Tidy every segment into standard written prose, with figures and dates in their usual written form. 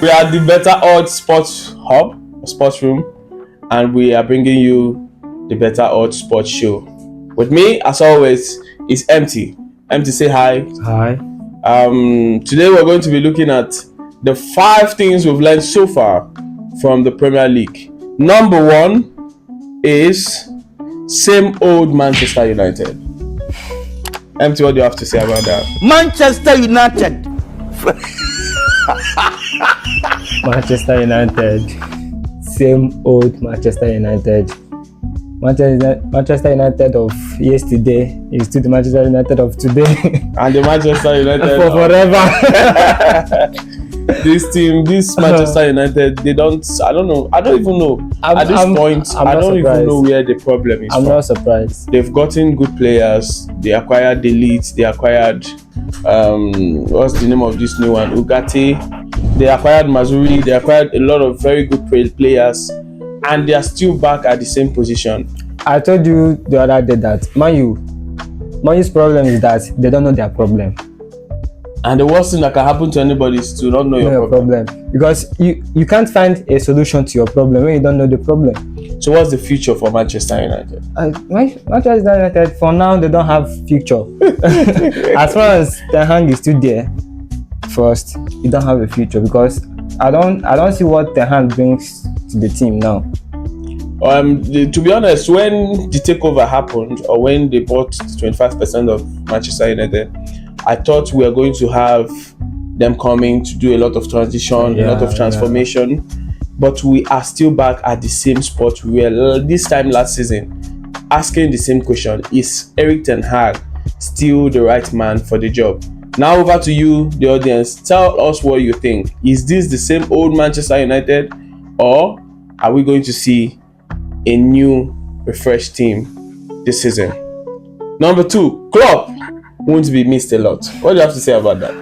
We are the BetaOdds Sports Hub, Sports Room, and we are bringing you the BetaOdds Sports Show. With me, as always, is Empty. Empty, say hi. Hi. Today we're going to be looking at the 5 things we've learned so far from the Premier League. Number 1 is same old Manchester United. Empty, what do you have to say about that? Manchester United. Manchester United. Same old Manchester United. Manchester United of yesterday is still the Manchester United of today. And the Manchester United for forever. This Manchester United, I don't even know. At this point, I don't even know where the problem is. I'm not surprised. They've gotten good players. They acquired the Leeds. They acquired what's the name of this new one? Ugarte. They acquired Mazuri. They acquired a lot of very good players, and they are still back at the same position. I told you the other day that Man U's problem is that they don't know their problem. And the worst thing that can happen to anybody is to not know your problem. Because you can't find a solution to your problem when you don't know the problem. So what's the future for Manchester United? Manchester United, for now, they don't have future. As far as Ten Hag is still there, first, you don't have a future, because I don't see what Ten Hag brings to the team now. To be honest, when the takeover happened, or when they bought 25% of Manchester United, I thought we were going to have them coming to do a lot of transition, a lot of transformation, but we are still back at the same spot we were this time last season, asking the same question: is Erik Ten Hag still the right man for the job? Now over to you, the audience. Tell us what you think. Is this the same old Manchester United, or are we going to see a new, refreshed team this season? Number 2, Klopp won't be missed a lot. What do you have to say about that?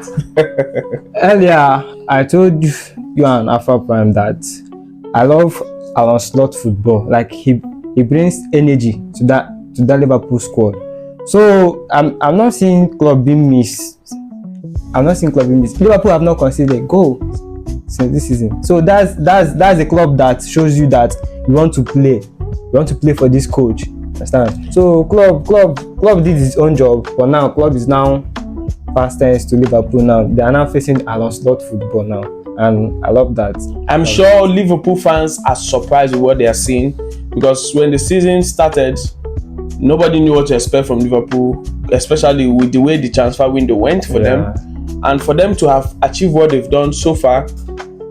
Earlier, I told you and Alpha Prime that I love our slot football. Like he brings energy to that Liverpool squad. So I'm not seeing Klopp being missed. Liverpool have not conceded a goal since this season. So that's a club that shows you that you want to play. You want to play for this coach. Understand? So Klopp did his own job, but now Klopp is now past tense to Liverpool now. They are now facing a slot football now, and I love that. I'm sure Liverpool fans are surprised with what they are seeing, because when the season started, nobody knew what to expect from Liverpool, especially with the way the transfer window went for them. And for them to have achieved what they've done so far,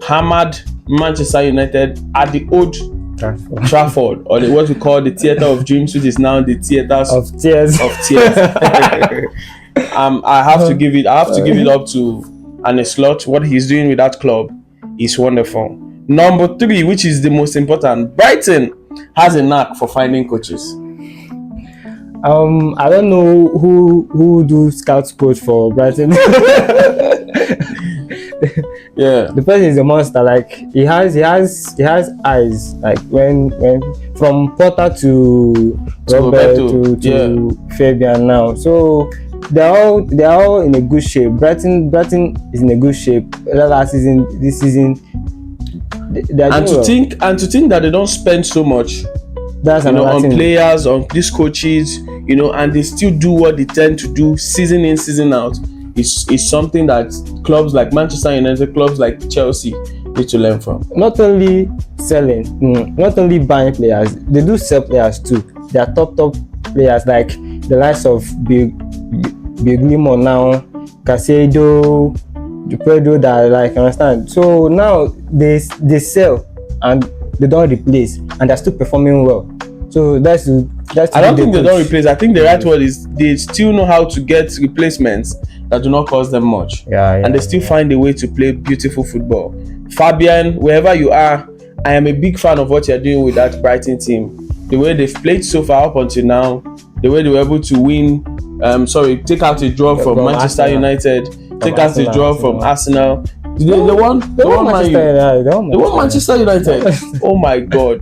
hammered Manchester United at the old Trafford, or what we call the Theatre of Dreams, which is now the Theatres of Tears. I have to give it up to Arne Slot. What he's doing with that club is wonderful. Number 3, which is the most important, Brighton has a knack for finding coaches. I don't know who do scout coach for Brighton. Yeah, the person is a monster. Like he has eyes. Like when from Potter to Robert to Fabian now. So they're all in a good shape. Brighton is in a good shape. Last season, this season, and to think that they don't spend so much, on players, on these coaches, and they still do what they tend to do season in, season out. Is something that clubs like Manchester United, clubs like Chelsea need to learn from. Not only selling, not only buying players, they do sell players too. They are top players like the likes of Biglimo now, Casado, Pedro, that understand. So now they sell and they don't replace, and they're still performing well. So that's I don't think they don't replace. I think the right word is they still know how to get replacements that do not cost them much. And they still find a way to play beautiful football. Fabian, wherever you are, I am a big fan of what you're doing with that Brighton team. The way they've played so far up until now, the way they were able to win, take out a draw from Manchester Arsenal. United, take out a draw from Arsenal. They won Manchester United. Oh my God.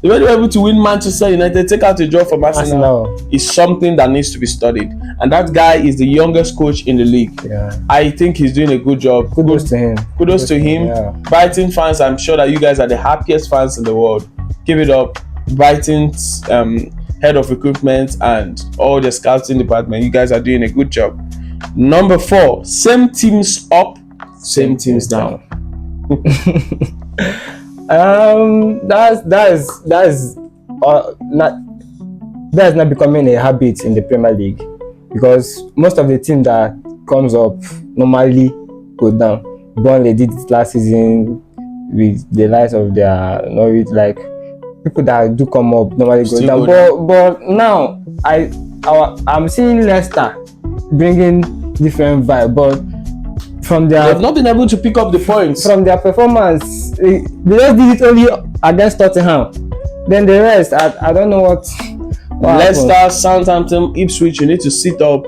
The way they were able to win Manchester United, take out a draw from Arsenal, is something that needs to be studied. And that guy is the youngest coach in the league. Yeah. I think he's doing a good job. Kudos to him. Kudos to him. Yeah. Brighton fans, I'm sure that you guys are the happiest fans in the world. Give it up. Brighton's head of recruitment and all the scouting department, you guys are doing a good job. Number 4, same teams up, same teams down. That's not becoming a habit in the Premier League, because most of the teams that comes up normally go down. Burnley did it last season with the likes of their Norwich, like people that do come up normally go down. But now I'm seeing Leicester bringing different vibe, but from their, they've not been able to pick up the points from their performance. They just did it only against Tottenham. Then the rest, I don't know what Leicester, happened. Southampton, Ipswich, you need to sit up.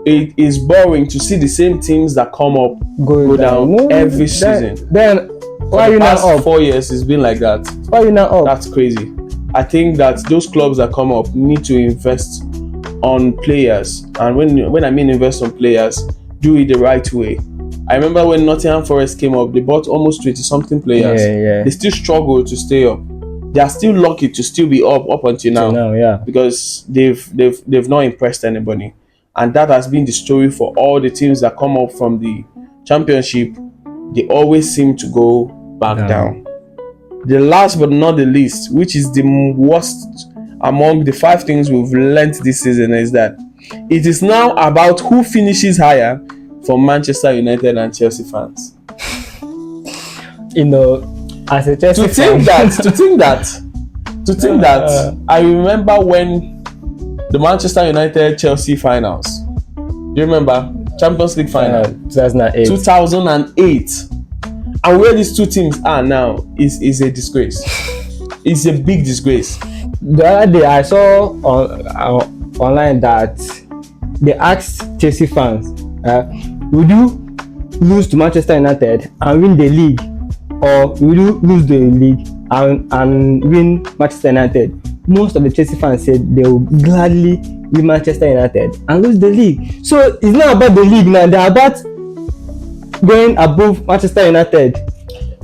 It is boring to see the same teams that come up go down No, every season. Then why are you not up? 4 years it's been like that. Why are you not up? That's crazy. I think that those clubs that come up need to invest on players, and when I mean invest on players, do it the right way. I remember when Nottingham Forest came up, they bought almost 20-something players. Yeah. They still struggle to stay up. They are still lucky to still be up until now. Yeah. Because they've not impressed anybody. And that has been the story for all the teams that come up from the championship. They always seem to go back down. The last but not the least, which is the worst among the 5 things we've learned this season, is that it is now about who finishes higher for Manchester United and Chelsea fans. You know, as a Chelsea To think that, I remember when the Manchester United Chelsea finals. Do you remember? Champions League final. 2008. And where these two teams are now is a disgrace. It's a big disgrace. The other day I saw online that they asked Chelsea fans, would you lose to Manchester United and win the league, or will you lose the league and win Manchester United? Most of the Chelsea fans said they will gladly win Manchester United and lose the league. So it's not about the league now, they're about going above Manchester United.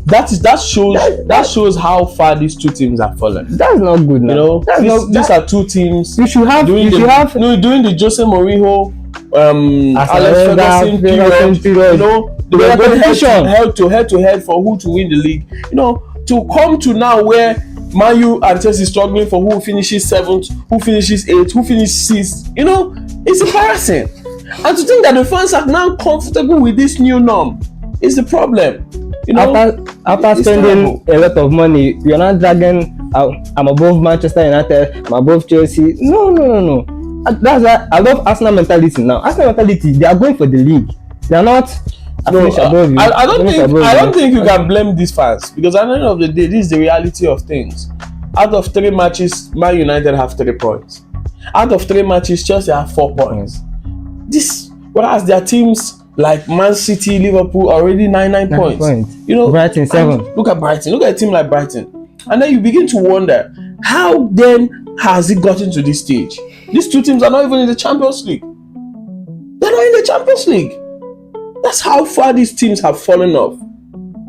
That shows how far these two teams have fallen. That's not good now. You know, these are two teams. You should have during the Jose Mourinho, Alex Ferguson period. You know, they were going head to head for who to win the league. You know, to come to now where Man U and Chelsea struggling for who finishes 7th, who finishes 8th, who finishes 6th. You know, it's embarrassing. And to think that the fans are now comfortable with this new norm is the problem. You know, after spending a lot of money, you're not dragging I'm above Manchester United, I'm above Chelsea. No. That's why I love Arsenal mentality now. Arsenal mentality, they are going for the league. They are not finish above you. I don't think you can blame these fans, because at the end of the day, this is the reality of things. Out of 3 matches, Man United have 3 points. Out of 3 matches, Chelsea have 4 points. Whereas their teams like Man City, Liverpool already 9 points. You know, Brighton 7. Look at Brighton. Look at a team like Brighton, and then you begin to wonder, how then has it gotten to this stage? These two teams are not even in the Champions League. They're not in the Champions League. That's how far these teams have fallen off.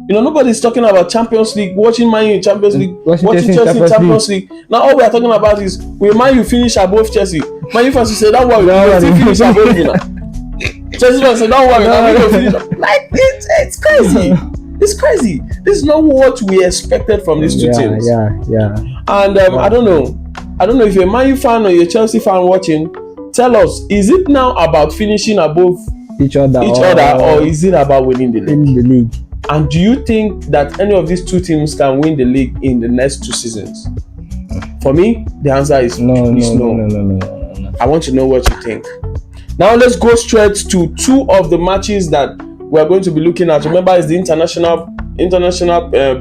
You know, nobody's talking about Champions League, watching Man U in Champions League, watching Chelsea in Champions League. Now all we are talking about is, will Man U finish above Chelsea? Man U fans will say, don't worry, we'll still finish above you now. Chelsea fans say, don't worry, now we will finish. Like, it's crazy. It's crazy. This is not what we expected from these two teams. Yeah. And I don't know if you're a Man U fan or you're a Chelsea fan watching. Tell us, is it now about finishing above each other, or is it about winning the league? And do you think that any of these two teams can win the league in the next 2 seasons? For me, the answer is no. I want to know what you think. Now let's go straight to 2 of the matches that we are going to be looking at. Remember, it's the international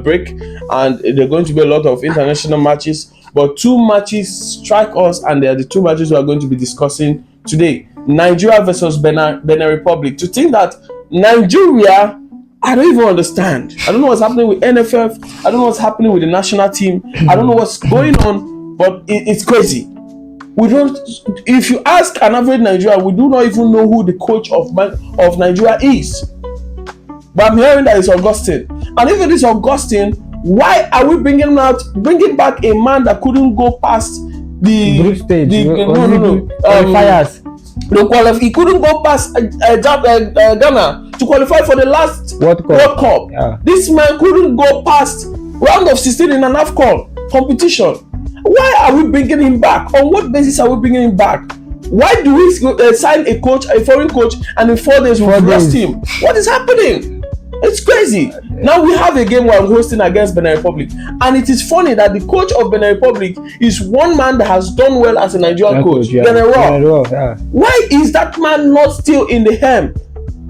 break, and there are going to be a lot of international matches. But 2 matches strike us, and they are the 2 matches we are going to be discussing today. Nigeria versus Benin Republic. To think that Nigeria I don't even understand. I don't know what's happening with NFF. I don't know what's happening with the national team. I don't know what's going on, but it's crazy. We don't. If you ask an average Nigerian, we do not even know who the coach of Nigeria is. But I'm hearing that it's Augustine. And if it is Augustine, why are we bringing back a man that couldn't go past the group stage? Qualifiers. He couldn't go past Ghana to qualify for the last World Cup. Yeah. This man couldn't go past round of 16 in an AFCON competition. Why are we bringing him back? On what basis are we bringing him back? Why do we sign a foreign coach, and in 4 days we rest him? What is happening? It's crazy. Now we have a game we're hosting against Benin Republic, and it is funny that the coach of Benin Republic is one man that has done well as a Nigerian coach. Yeah. Why is that man not still in the helm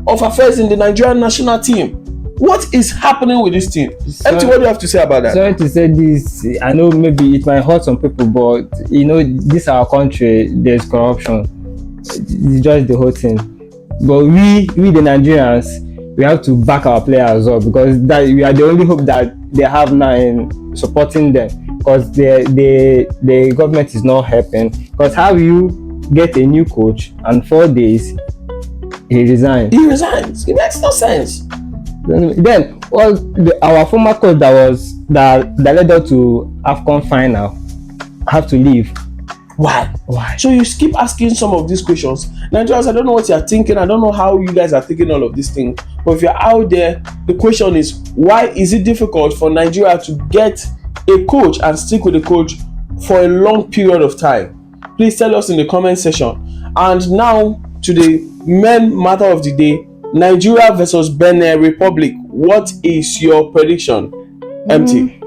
of affairs in the Nigerian national team? What is happening with this team? Empty, what do you have to say about that? Sorry to say this, I know maybe it might hurt some people, but this our country, there's corruption. It's just the whole thing. But we the Nigerians, we have to back our players up, because that we are the only hope that they have now in supporting them, because the government is not helping. Because how will you get a new coach and 4 days he resigns? It makes no sense. Then our former coach that led us to AFCON final have to leave. Why? So you keep asking some of these questions. Nigerians, I don't know what you are thinking. I don't know how you guys are thinking all of these things. But if you're out there, the question is, why is it difficult for Nigeria to get a coach and stick with the coach for a long period of time? Please tell us in the comment section. And now to the main matter of the day, Nigeria versus Benin Republic. What is your prediction, MT?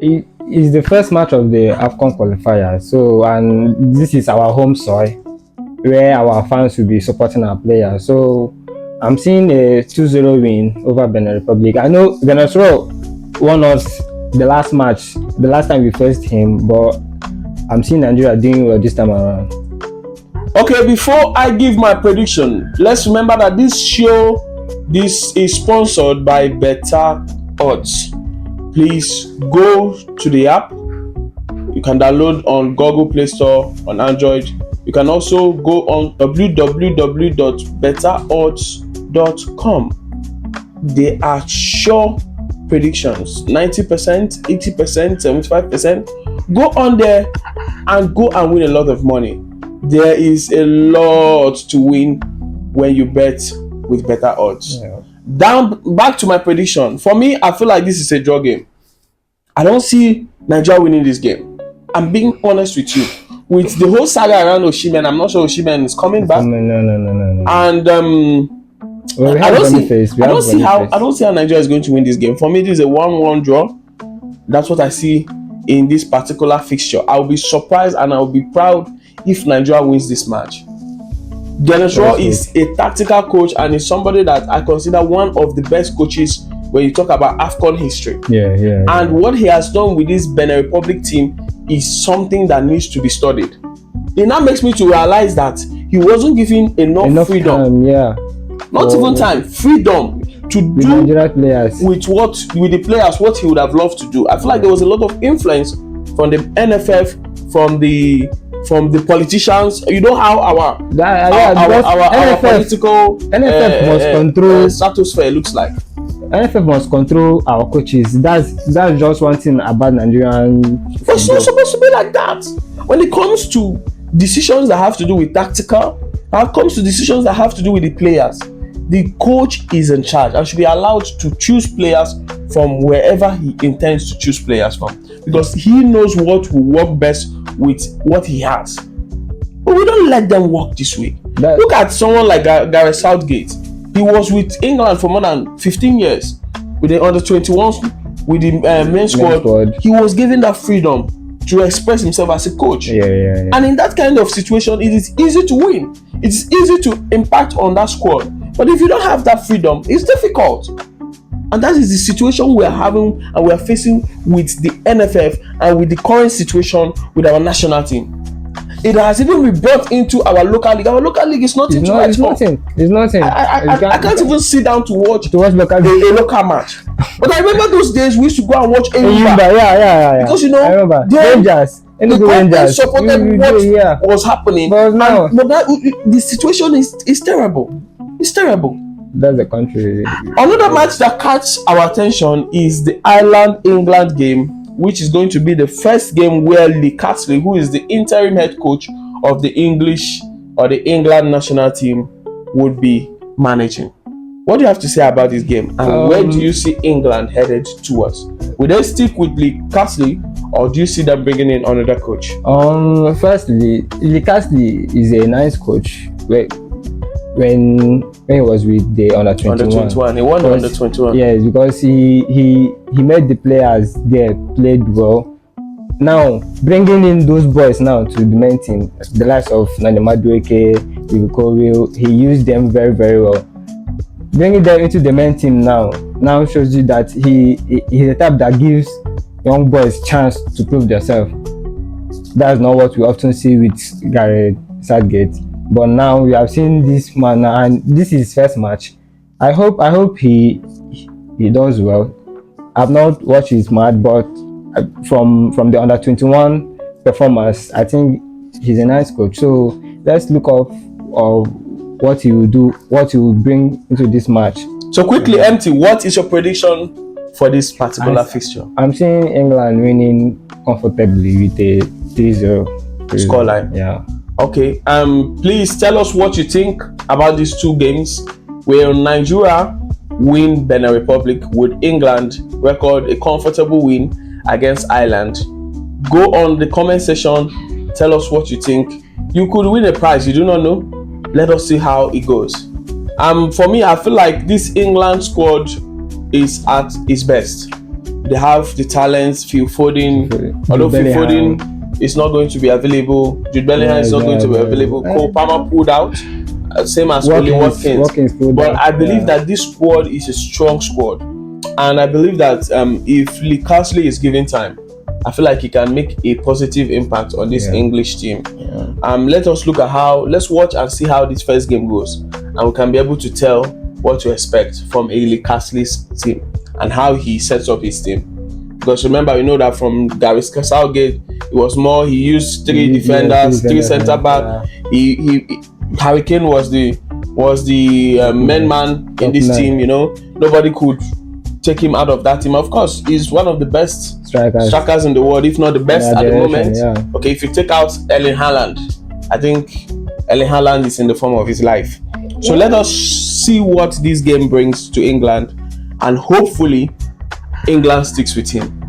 It is the first match of the AFCON qualifier. So, and this is our home soil where our fans will be supporting our players. So, I'm seeing a 2-0 win over Benin Republic. I know Benin won us the last match, the last time we faced him, but I'm seeing Nigeria doing well this time around. Okay, before I give my prediction, let's remember that this is sponsored by BetaOdds. Please go to the app. You can download on Google Play Store on Android. You can also go on www.betaodds.com. They are sure predictions, 90%, 80%, 75%. Go on there and go and win a lot of money. There is a lot to win when you bet with BetaOdds. Yeah. Back to my prediction. For me, I feel like this is a draw game. I don't see Nigeria winning this game. I'm being honest with you. With the whole saga around Osimhen, I'm not sure Osimhen is coming back. No. And well, I don't see how Nigeria is going to win this game. For me, this is a 1-1 draw. That's what I see in this particular fixture. I'll be surprised and I'll be proud if Nigeria wins this match. Genetro is a tactical coach and is somebody that I consider one of the best coaches when you talk about AFCON history. Yeah. And what he has done with this Benin Republic team is something that needs to be studied. It now makes me to realize that he wasn't given enough freedom. Time, Not even time, freedom to do with the players what he would have loved to do. I feel like there was a lot of influence from the NFF, from the politicians. You know how our political NFF must control stratosphere looks like. NFF must control our coaches. That's just one thing about Nigerian football. It's not supposed to be like that. When it comes to decisions that have to do with tactical, when it comes to decisions that have to do with the players, the coach is in charge and should be allowed to choose players from wherever he intends to choose players from, because he knows what will work best with what he has. But we don't let them work this way. Look at someone like Gareth Southgate. He was with England for more than 15 years with the under-21s, with the main squad. He was given that freedom to express himself as a coach. Yeah. And in that kind of situation, it is easy to win. It's easy to impact on that squad. But if you don't have that freedom, it's difficult. And that is the situation we are having and we are facing with the NFF and with the current situation with our national team. It has even been brought into our local league. Our local league is nothing to write for. It's nothing. I can't even sit down to watch local a local match. But I remember those days we used to go and watch Enyimba. Yeah. Because you know, I remember. Rangers. The Rangers supported what was happening. But now, the situation is terrible. It's terrible. That's the country. Another match that catches our attention is the Ireland-England game, which is going to be the first game where Lee Castley, who is the interim head coach of the England national team, would be managing. What do you have to say about this game, and where do you see England headed towards? Will they stick with Lee Castley, or do you see them bringing in another coach? Firstly, Lee Castley is a nice coach. When he was with the under 21, he won the under 21. Yes, because he made the players there played well. Now bringing in those boys now to the main team, the likes of Nani Madueke, Ibukorio, he used them very, very well. Bringing them into the main team now shows you that he's the type that gives young boys chance to prove themselves. That's not what we often see with Gareth Southgate. But now we have seen this man, and this is his first match. I hope he does well. I've not watched his match, but from the under 21 performance, I think he's a nice coach. So let's look up of what he will do, what he will bring into this match. So quickly, MT, what is your prediction for this particular fixture? I'm seeing England winning comfortably with a 3-0 scoreline. Yeah. Okay. Please tell us what you think about these two games. Will Nigeria win Benin Republic? Would England record a comfortable win against Ireland? Go on the comment section. Tell us what you think. You could win a prize. You do not know. Let us see how it goes. For me, I feel like this England squad is at its best. They have the talents. Phil Foden, although Phil Foden is not going to be available. Jude Bellingham is not going to be available. Cole Palmer pulled out, same as Oli Watkins. But I believe that this squad is a strong squad, and I believe that if Lee Castley is given time, I feel like he can make a positive impact on this English team. Let us look at let's watch and see how this first game goes, and we can be able to tell what to expect from Lee Castley's team and how he sets up his team. Because remember, we know that from Gareth Southgate, it was more he used three defenders, three centre back. Harry Kane was the main man in this team. You know, nobody could take him out of that team. Of course, he's one of the best strikers in the world, if not the best at the moment. Okay, if you take out Erling Haaland, I think Erling Haaland is in the form of his life. So let us see what this game brings to England, and hopefully England sticks with him.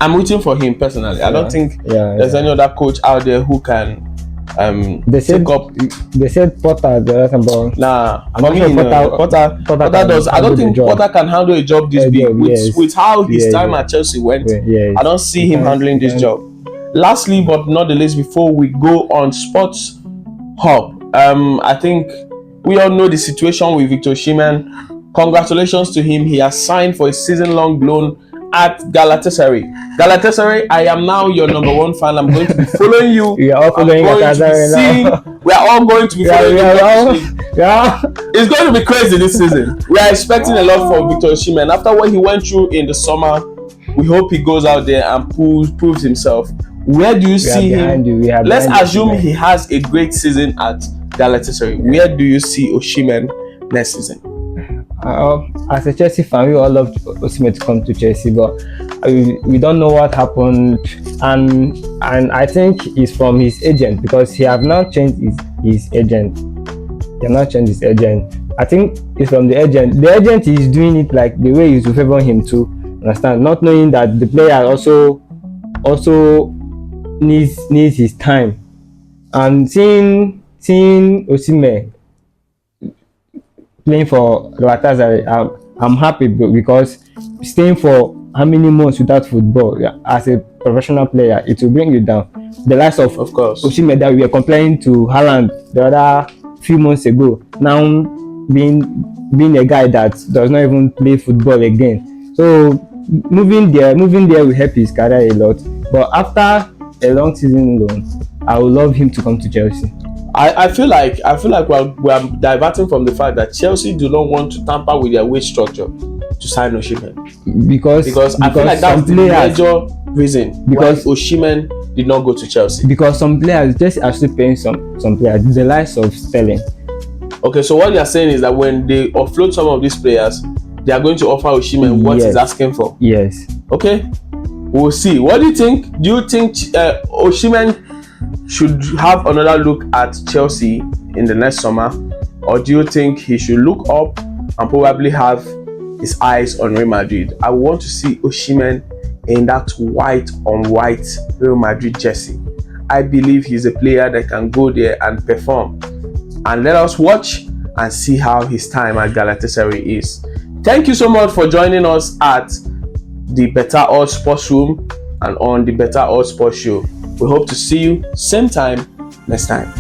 I'm rooting for him personally. I don't think there's any other coach out there who can They said Potter the other ball. Nah, I'm not sure Potter does. I don't think Potter can handle a job this big with how his time at Chelsea went. I don't see him handling this job. Lastly, but not the least, before we go on Sports Hub, I think we all know the situation with Victor Osimhen. Congratulations to him. He has signed for a season-long loan at Galatasaray. Galatasaray, I am now your number one fan. I'm going to be following you. We are all following Galatasaray now. We are all going to be following you. It's going to be crazy this season. We are expecting a lot from Victor Osimhen. After what he went through in the summer, we hope he goes out there and proves himself. Where do you see him? Let's assume he has a great season at Galatasaray. Where do you see Osimhen next season? As a Chelsea fan, we all love Osimhen to come to Chelsea, but we don't know what happened, and I think it's from his agent, because he have now changed his agent. He have not changed his agent. I think it's from the agent. The agent is doing it like the way is to favor him too. Understand? Not knowing that the player also needs his time, and seeing Osimhen playing for Galatasaray, I'm happy because staying for how many months without football as a professional player, it will bring you down. The likes of course, Osimhen that we were complaining to Haaland the other few months ago, now being a guy that does not even play football again. So moving there will help his career a lot. But after a long season loan, I would love him to come to Chelsea. I feel like we're diverting from the fact that Chelsea do not want to tamper with their wage structure to sign Osimhen. Because I feel like that's the major reason why Osimhen did not go to Chelsea. Because some players just are still paying some players, the likes of Sterling. Okay, so what you're saying is that when they offload some of these players, they are going to offer Osimhen what he's asking for. Yes. Okay, we'll see. What do you think? Do you think Osimhen should have another look at Chelsea in the next summer, or do you think he should look up and probably have his eyes on Real Madrid? I want to see Osimhen in that white on white Real Madrid jersey. I believe he's a player that can go there and perform. And let us watch and see how his time at Galatasaray is. Thank you so much for joining us at the BetaOdds Sports Room and on the BetaOdds Sports Show. We hope to see you same time next time.